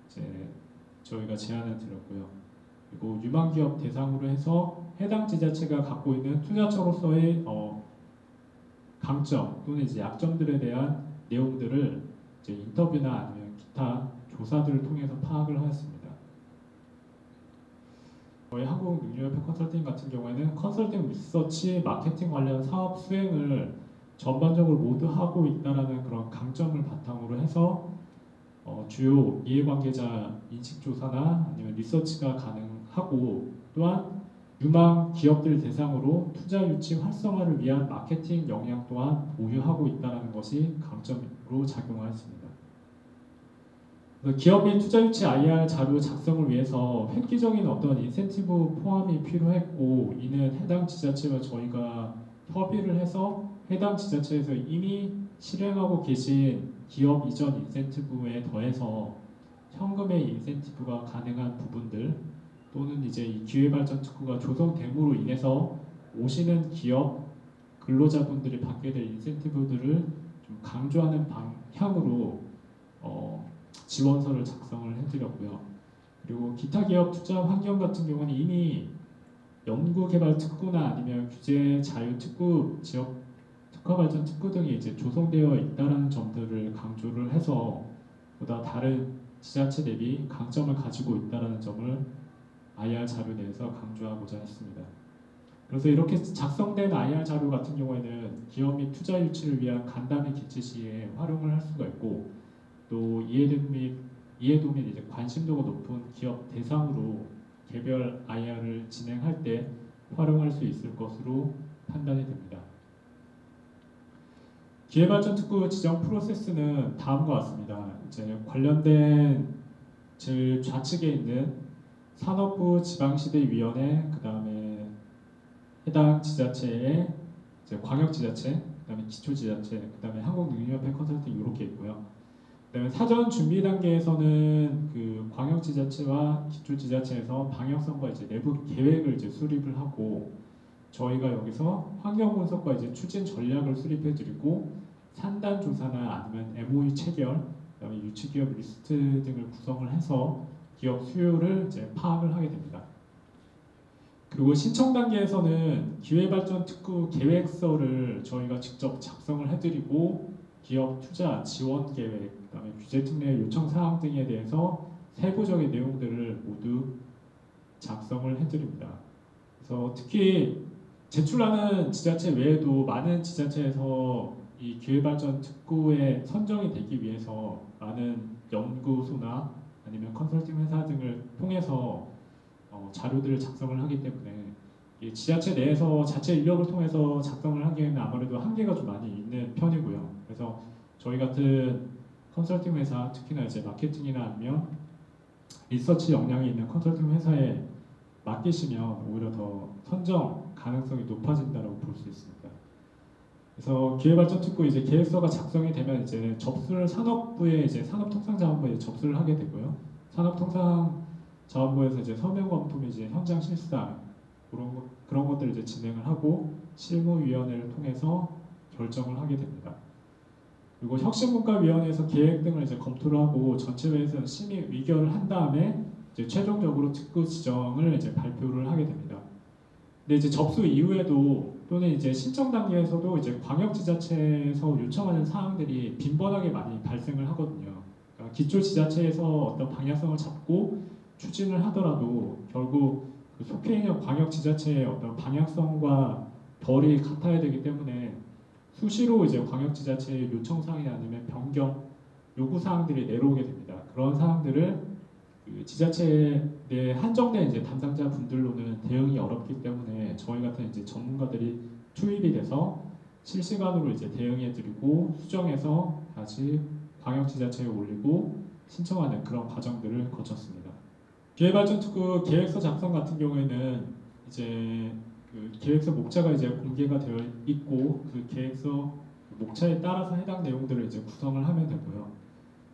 이제 저희가 제안을 드렸고요. 그리고 유망 기업 대상으로 해서 해당 지자체가 갖고 있는 투자처로서의 강점 또는 이제 약점들에 대한 내용들을 이제 인터뷰나 아니면 기타 조사들을 통해서 파악을 하였습니다. 저희 한국능력협회 컨설팅 같은 경우에는 컨설팅 리서치, 마케팅 관련 사업 수행을 전반적으로 모두 하고 있다는 그런 강점을 바탕으로 해서 주요 이해관계자 인식조사나 아니면 리서치가 가능하고 또한 유망 기업들 대상으로 투자 유치 활성화를 위한 마케팅 역량 또한 보유하고 있다는 것이 강점으로 작용하였습니다. 기업 및 투자 유치 IR 자료 작성을 위해서 획기적인 어떤 인센티브 포함이 필요했고 이는 해당 지자체와 저희가 협의를 해서 해당 지자체에서 이미 실행하고 계신 기업 이전 인센티브에 더해서 현금의 인센티브가 가능한 부분들 또는 이제 이 기회발전 특구가 조성됨으로 인해서 오시는 기업 근로자분들이 받게 될 인센티브들을 좀 강조하는 방향으로 지원서를 작성을 해드렸고요. 그리고 기타 기업 투자 환경 같은 경우는 이미 연구개발 특구나 아니면 규제 자유 특구, 지역 특화 발전 특구 등이 이제 조성되어 있다는 점들을 강조를 해서 보다 다른 지자체 대비 강점을 가지고 있다는 점을 IR 자료 내에서 강조하고자 했습니다. 그래서 이렇게 작성된 IR 자료 같은 경우에는 기업 및 투자 유치를 위한 간담회 개최 시에 활용을 할 수가 있고 또 이해도 및 이제 관심도가 높은 기업 대상으로 개별 IR을 진행할 때 활용할 수 있을 것으로 판단이 됩니다. 기회발전 특구 지정 프로세스는 다음과 같습니다. 이제 관련된 제일 좌측에 있는 산업부 지방시대위원회, 그 다음에 해당 지자체의 이제 광역지자체, 그 다음에 기초지자체, 그 다음에 한국능력협회 컨설팅 이렇게 있고요. 그다음에 사전 준비 단계에서는 그 광역지자체와 기초지자체에서 방향성과 이제 내부 계획을 이제 수립을 하고 저희가 여기서 환경 분석과 이제 추진 전략을 수립해드리고 산단 조사나 아니면 MOU 체결, 그다음에 유치 기업 리스트 등을 구성을 해서 기업 수요를 이제 파악을 하게 됩니다. 그리고 신청 단계에서는 기회발전 특구 계획서를 저희가 직접 작성을 해드리고 기업 투자 지원 계획, 그다음에 규제 특례 요청 사항 등에 대해서 세부적인 내용들을 모두 작성을 해드립니다. 그래서 특히 제출하는 지자체 외에도 많은 지자체에서 이 기회발전 특구에 선정이 되기 위해서 많은 연구소나 아니면 컨설팅 회사 등을 통해서 자료들을 작성을 하기 때문에 이 지자체 내에서 자체 인력을 통해서 작성을 하기에는 아무래도 한계가 좀 많이 있는 편이고요. 그래서 저희 같은 컨설팅 회사, 특히나 이제 마케팅이나 아니면 리서치 역량이 있는 컨설팅 회사에 맡기시면 오히려 더 선정 가능성이 높아진다고 볼 수 있습니다. 그래서 기회발전 특구 이제 계획서가 작성이 되면 이제 접수를 산업부에 이제 산업통상자원부에 접수를 하게 되고요. 산업통상자원부에서 이제 서면 검토 및 이제 현장 실사 그런 것들을 이제 진행을 하고 실무위원회를 통해서 결정을 하게 됩니다. 그리고 혁신문과위원회에서 계획 등을 이제 검토를 하고 전체회에서 심의 의결을 한 다음에 이제 최종적으로 특구 지정을 이제 발표를 하게 됩니다. 근데 이제 접수 이후에도 또는 이제 신청 단계에서도 이제 광역지자체에서 요청하는 사항들이 빈번하게 많이 발생을 하거든요. 그러니까 기초지자체에서 어떤 방향성을 잡고 추진을 하더라도 결국 그 속해 있는 광역지자체의 어떤 방향성과 결이 같아야 되기 때문에 수시로 이제 광역지자체의 요청사항이 아니면 변경 요구사항들이 내려오게 됩니다. 그런 사항들을 그 지자체 내 한정된 이제 담당자 분들로는 대응이 어렵기 때문에 저희 같은 이제 전문가들이 투입이 돼서 실시간으로 이제 대응해드리고 수정해서 다시 광역지자체에 올리고 신청하는 그런 과정들을 거쳤습니다. 기회발전특구 계획서 작성 같은 경우에는 이제 그 계획서 목차가 이제 공개가 되어 있고 그 계획서 목차에 따라서 해당 내용들을 이제 구성을 하면 되고요.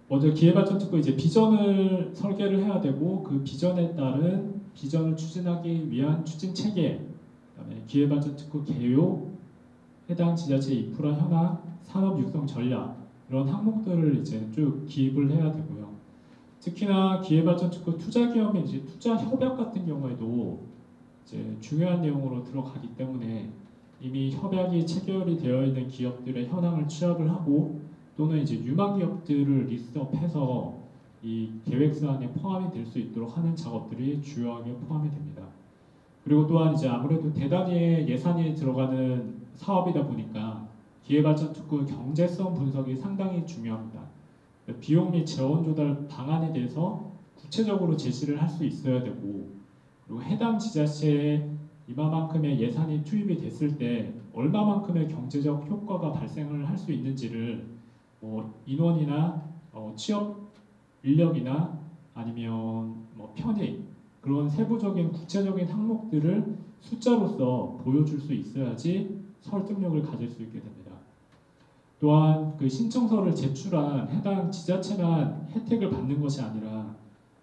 먼저 기회발전특구 이제 비전을 설계를 해야 되고 그 비전에 따른 비전을 추진하기 위한 추진 체계, 그다음에 기회발전특구 개요, 해당 지자체 인프라 현황, 산업 육성 전략 이런 항목들을 이제 쭉 기입을 해야 되고요. 특히나 기회발전특구 투자기업 및 이제 투자협약 같은 경우에도 이제 중요한 내용으로 들어가기 때문에 이미 협약이 체결이 되어 있는 기업들의 현황을 취합을 하고 또는 이제 유망 기업들을 리스트업해서 이 계획서 안에 포함이 될 수 있도록 하는 작업들이 주요하게 포함이 됩니다. 그리고 또한 이제 아무래도 대단위의 예산이 들어가는 사업이다 보니까 기회발전특구 경제성 분석이 상당히 중요합니다. 비용 및 재원 조달 방안에 대해서 구체적으로 제시를 할 수 있어야 되고 그리고 해당 지자체에 이만큼의 예산이 투입이 됐을 때 얼마만큼의 경제적 효과가 발생을 할 수 있는지를 인원이나 취업 인력이나 아니면 편익 그런 세부적인 구체적인 항목들을 숫자로서 보여줄 수 있어야지 설득력을 가질 수 있게 됩니다. 또한 그 신청서를 제출한 해당 지자체만 혜택을 받는 것이 아니라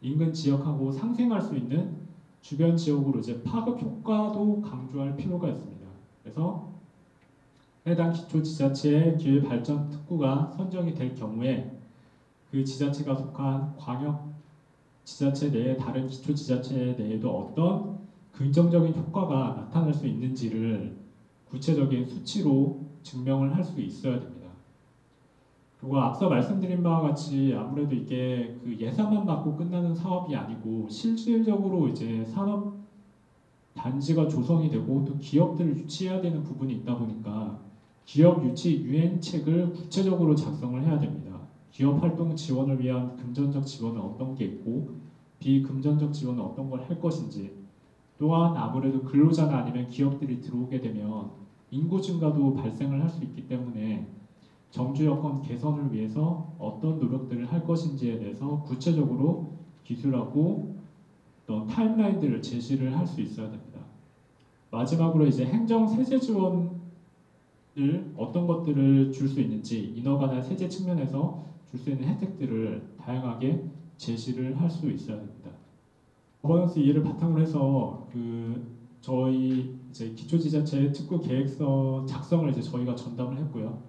인근 지역하고 상생할 수 있는 주변 지역으로 이제 파급 효과도 강조할 필요가 있습니다. 그래서 해당 기초지자체의 기회발전특구가 선정이 될 경우에 그 지자체가 속한 광역 지자체 내에 다른 기초지자체 내에도 어떤 긍정적인 효과가 나타날 수 있는지를 구체적인 수치로 증명을 할 수 있어야 됩니다. 그리고 앞서 말씀드린 바와 같이 아무래도 이게 그 예산만 받고 끝나는 사업이 아니고 실질적으로 이제 산업 단지가 조성이 되고 또 기업들을 유치해야 되는 부분이 있다 보니까 기업 유치 유행책을 구체적으로 작성을 해야 됩니다. 기업 활동 지원을 위한 금전적 지원은 어떤 게 있고 비금전적 지원은 어떤 걸 할 것인지 또한 아무래도 근로자나 아니면 기업들이 들어오게 되면 인구 증가도 발생을 할 수 있기 때문에 정주 여건 개선을 위해서 어떤 노력들을 할 것인지에 대해서 구체적으로 기술하고 어떤 타임라인들을 제시를 할 수 있어야 됩니다. 마지막으로 이제 행정 세제 지원을 어떤 것들을 줄 수 있는지 인허가나 세제 측면에서 줄 수 있는 혜택들을 다양하게 제시를 할 수 있어야 됩니다. 거버넌스 이해를 바탕으로 해서 저희 이제 기초지자체 특구 계획서 작성을 이제 저희가 전담을 했고요.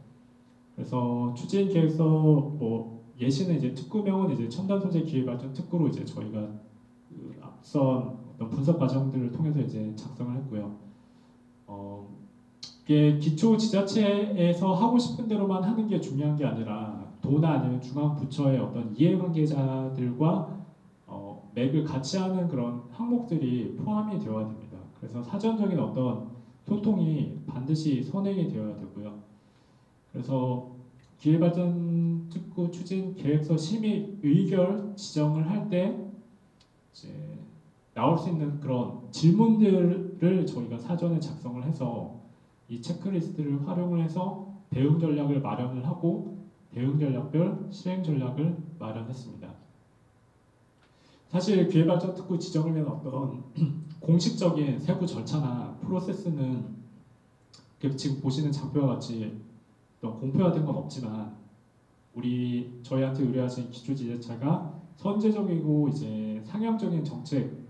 그래서 추진 계획서 예시는 이제 특구명은 이제 첨단 소재 기회발전 특구로 이제 저희가 앞선 어떤 분석 과정들을 통해서 이제 작성을 했고요. 이게 기초지자체에서 하고 싶은 대로만 하는 게 중요한 게 아니라 도나 아니면 중앙부처의 어떤 이해관계자들과 맥을 같이 하는 그런 항목들이 포함이 되어야 됩니다. 그래서 사전적인 어떤 소통이 반드시 선행이 되어야 되고요. 그래서 기회발전 특구 추진 계획서 심의 의결 지정을 할 때 이제 나올 수 있는 그런 질문들을 저희가 사전에 작성을 해서 이 체크리스트를 활용을 해서 대응 전략을 마련을 하고 대응 전략별 실행 전략을 마련했습니다. 사실 기회발전 특구 지정을 위한 어떤 공식적인 세부 절차나 프로세스는 지금 보시는 장표와 같이 공표화된 건 없지만 저희한테 의뢰하신 기초지자체가 선제적이고 이제 상향적인 정책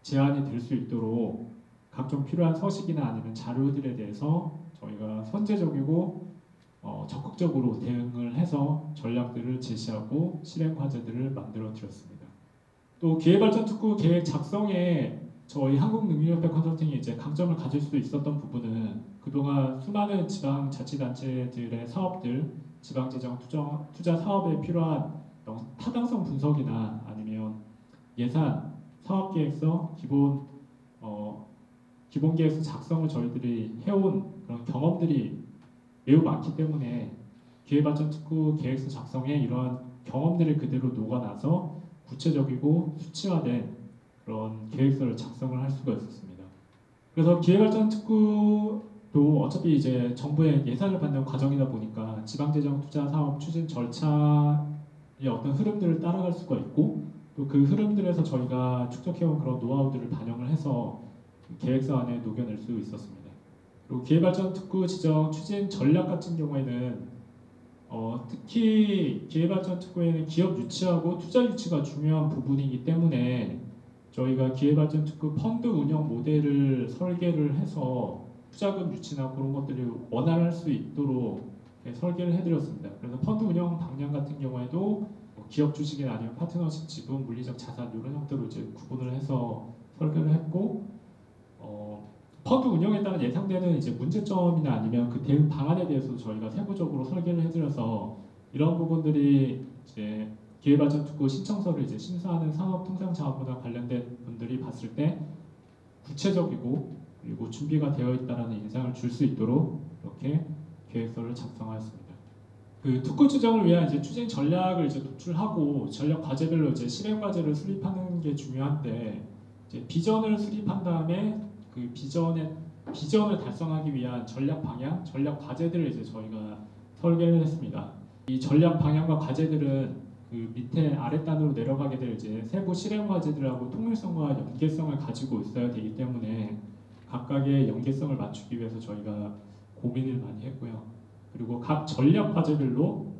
제안이 될 수 있도록 각종 필요한 서식이나 아니면 자료들에 대해서 저희가 선제적이고 적극적으로 대응을 해서 전략들을 제시하고 실행 과제들을 만들어 드렸습니다. 또 기회발전 특구 계획 작성에 저희 한국능력협회 컨설팅이 이제 강점을 가질 수도 있었던 부분은 그동안 수많은 지방자치단체들의 사업들, 지방재정 투자 사업에 필요한 타당성 분석이나 아니면 예산, 사업계획서, 기본계획서 작성을 저희들이 해온 그런 경험들이 매우 많기 때문에 기회발전 특구 계획서 작성에 이러한 경험들이 그대로 녹아나서 구체적이고 수치화된 그런 계획서를 작성을 할 수가 있었습니다. 그래서 기회발전 특구 또 어차피 이제 정부의 예산을 받는 과정이다 보니까 지방재정투자 사업 추진 절차의 어떤 흐름들을 따라갈 수가 있고 또 그 흐름들에서 저희가 축적해온 그런 노하우들을 반영을 해서 계획서안에 녹여낼 수 있었습니다. 그리고 기회발전 특구 지정 추진 전략 같은 경우에는 특히 기회발전 특구에는 기업 유치하고 투자 유치가 중요한 부분이기 때문에 저희가 기회발전 특구 펀드 운영 모델을 설계를 해서 투자금 유치나 그런 것들을 원활할 수 있도록 설계를 해드렸습니다. 그래서 펀드 운영 방향 같은 경우에도 기업 주식이나 아니면 파트너십 지분, 물리적 자산 이런 형태로 이제 구분을 해서 설계를 했고 펀드 운영에 따른 예상되는 이제 문제점이나 아니면 그 대응 방안에 대해서 저희가 세부적으로 설계를 해드려서 이런 부분들이 이제 기회발전 특구 신청서를 이제 심사하는 산업통상자원부나 관련된 분들이 봤을 때 구체적이고 그리고 준비가 되어 있다는 인상을 줄 수 있도록 이렇게 계획서를 작성하였습니다. 그 특구 추정을 위한 이제 추진 전략을 이제 도출하고 전략 과제별로 이제 실행 과제를 수립하는 게 중요한데 이제 비전을 수립한 다음에 그 비전을 달성하기 위한 전략 방향, 전략 과제들을 이제 저희가 설계를 했습니다. 이 전략 방향과 과제들은 그 밑에 아랫단으로 내려가게 될 이제 세부 실행 과제들하고 통일성과 연계성을 가지고 있어야 되기 때문에 각각의 연계성을 맞추기 위해서 저희가 고민을 많이 했고요. 그리고 각 전략 과제별로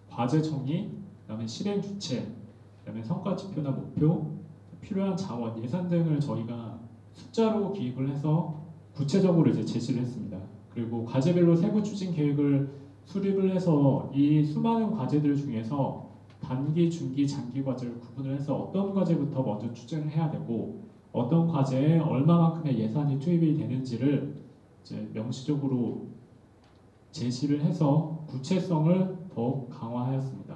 과제 정의, 그다음에 실행 주체, 그다음에 성과 지표나 목표, 필요한 자원, 예산 등을 저희가 숫자로 기입을 해서 구체적으로 이제 제시를 했습니다. 그리고 과제별로 세부 추진 계획을 수립을 해서 이 수많은 과제들 중에서 단기, 중기, 장기 과제를 구분을 해서 어떤 과제부터 먼저 추진을 해야 되고 어떤 과제에 얼마만큼의 예산이 투입이 되는지를 이제 명시적으로 제시를 해서 구체성을 더욱 강화하였습니다.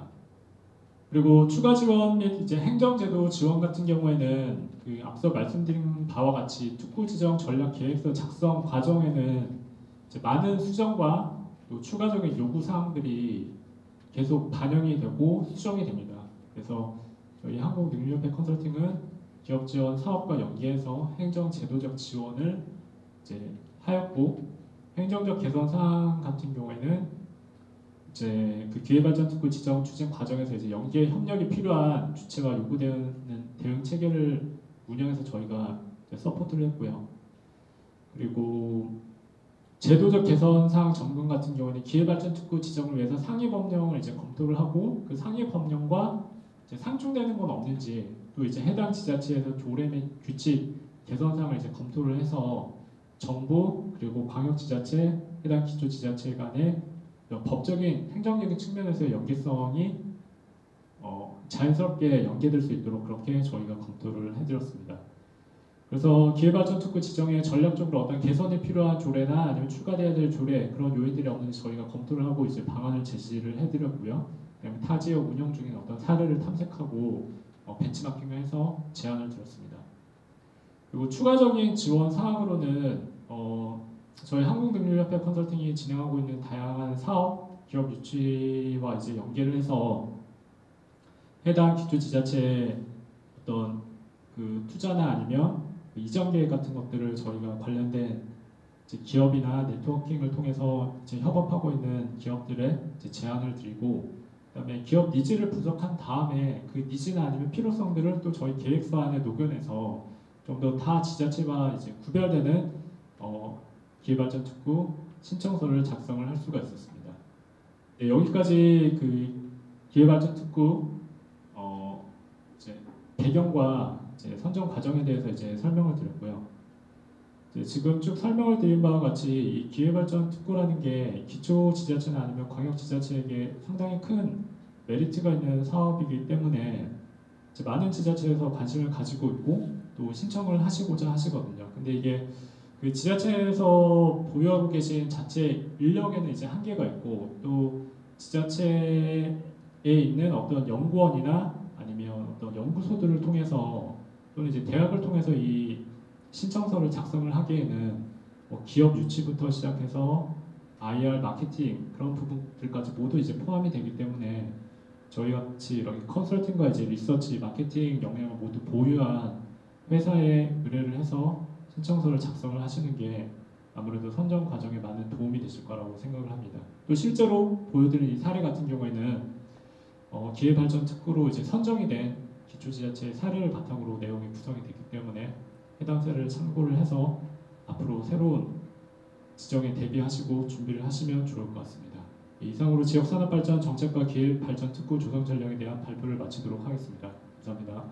그리고 추가 지원 및 이제 행정제도 지원 같은 경우에는 그 앞서 말씀드린 바와 같이 특구 지정 전략 계획서 작성 과정에는 이제 많은 수정과 또 추가적인 요구 사항들이 계속 반영이 되고 수정이 됩니다. 그래서 저희 한국능력협회 컨설팅은 기업 지원 사업과 연계해서 행정제도적 지원을 이제 하였고 행정적 개선 사항 같은 경우에는 이제 그 기회발전 특구 지정 추진 과정에서 이제 연계 협력이 필요한 주체가 요구되는 대응 체계를 운영해서 저희가 서포트를 했고요. 그리고 제도적 개선 사항 점검 같은 경우에는 기회발전 특구 지정을 위해서 상위 법령을 이제 검토를 하고 그 상위 법령과 이제 상충되는 건 없는지 또 이제 해당 지자체에서 조례 및 규칙 개선 사항을 이제 검토를 해서 정부 그리고 광역지자체, 해당 기초지자체 간의 법적인 행정적인 측면에서의 연계성이 자연스럽게 연계될 수 있도록 그렇게 저희가 검토를 해드렸습니다. 그래서 기회발전 특구 지정에 전략적으로 어떤 개선이 필요한 조례나 아니면 추가돼야 될 조례 그런 요인들이 없는지 저희가 검토를 하고 이제 방안을 제시를 해드렸고요. 그다음에 타 지역 운영 중인 어떤 사례를 탐색하고 벤치마킹을 해서 제안을 드렸습니다. 그리고 추가적인 지원 사항으로는 저희 한국능력협회 컨설팅이 진행하고 있는 다양한 사업, 기업 유치와 이제 연계를 해서 해당 기초지자체 어떤 그 투자나 아니면 그 이전 계획 같은 것들을 저희가 관련된 이제 기업이나 네트워킹을 통해서 이제 협업하고 있는 기업들에 이제 제안을 드리고 그다음에 기업 니즈를 분석한 다음에 그 니즈나 아니면 필요성들을 또 저희 계획서 안에 녹여내서 좀 더 타 지자체와 이제 구별되는 기회발전 특구 신청서를 작성을 할 수가 있었습니다. 네, 여기까지 그 기회발전 특구 이제 배경과 이제 선정 과정에 대해서 이제 설명을 드렸고요. 이제 지금 쭉 설명을 드린 바와 같이 이 기회발전 특구라는 게 기초 지자체나 아니면 광역 지자체에게 상당히 큰 메리트가 있는 사업이기 때문에 이제 많은 지자체에서 관심을 가지고 있고 또 신청을 하시고자 하시거든요. 근데 이게 그 지자체에서 보유하고 계신 자체 인력에는 이제 한계가 있고 또 지자체에 있는 어떤 연구원이나 아니면 어떤 연구소들을 통해서 또는 이제 대학을 통해서 이 신청서를 작성을 하기에는 뭐 기업 유치부터 시작해서 IR 마케팅 그런 부분들까지 모두 이제 포함이 되기 때문에 저희 같이 이렇게 컨설팅과 이제 리서치, 마케팅 역량을 모두 보유한 회사에 의뢰를 해서 신청서를 작성을 하시는 게 아무래도 선정 과정에 많은 도움이 되실 거라고 생각을 합니다. 또 실제로 보여드린 이 사례 같은 경우에는 기회발전특구로 이제 선정이 된 기초지자체의 사례를 바탕으로 내용이 구성이 됐기 때문에 해당 사례를 참고를 해서 앞으로 새로운 지정에 대비하시고 준비를 하시면 좋을 것 같습니다. 이상으로 지역산업발전 정책과 기회발전특구 조성 전략에 대한 발표를 마치도록 하겠습니다. 감사합니다.